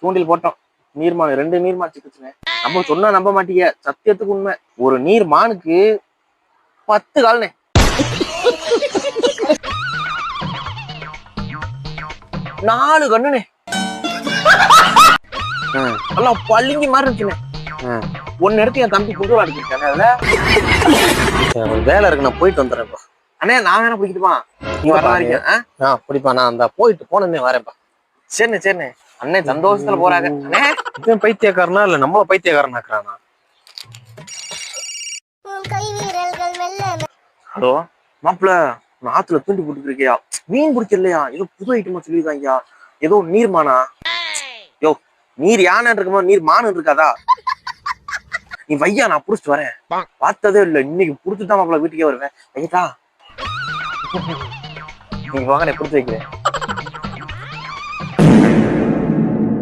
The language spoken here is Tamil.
தூண்டில் போட்டோம். நீர்மான் 2 நீர்மான் சிக்கிச்சுங்க. நம்ம சொன்னா நம்ப மாட்டீங்க, சத்தியத்துக்கு உண்மை. ஒரு நீர் மானுக்கு 10 கால்னே. நாலு கண்ணுனே. எல்லாம் பள்ளிங்கி மாதிரி இருந்துச்சுனே. ஒன்னு எடுத்து என் தம்பி குண்டு வாடிக்கிட்டானே. அதுல வேலை இருக்கு, நான் போயிட்டு வந்துடுறேன்ப்பா. அண்ணே நான் வேணா பிடிக்கிட்டுமா? நீ வர வரைக்கும் பிடிப்பா. நான் அந்த போயிட்டு போனே வரேன்ப்பா. சரிண்ணே சரிண்ணே. அண்ணே சந்தோஷத்துல போறாங்க. அண்ணே இதன் பைத்தியக்காரனா இல்ல நம்மள பைத்தியக்காரனாக்குறானா? ஹலோ மாப்பிள்ள, நான் ஆத்துல தூண்டி போட்டு இருக்கியா? மீன் பிடிக்கலையா? ஏதோ புது ஐட்டமா சொல்லிருக்காங்கயா. ஏதோ நீர்மானா? யோ நீர் யானை இருக்குமா, நீர் மானு இருக்காதா? நீ வையா, நான் புடிச்சிட்டு வரேன். பார்த்ததே இல்ல, இன்னைக்கு புடிச்சுதான் மாப்பிள்ள வீட்டுக்கே வருவேன். வைக்கட்டா? நீங்க வாங்க, நான் புடிச்சு வைக்கிறேன்.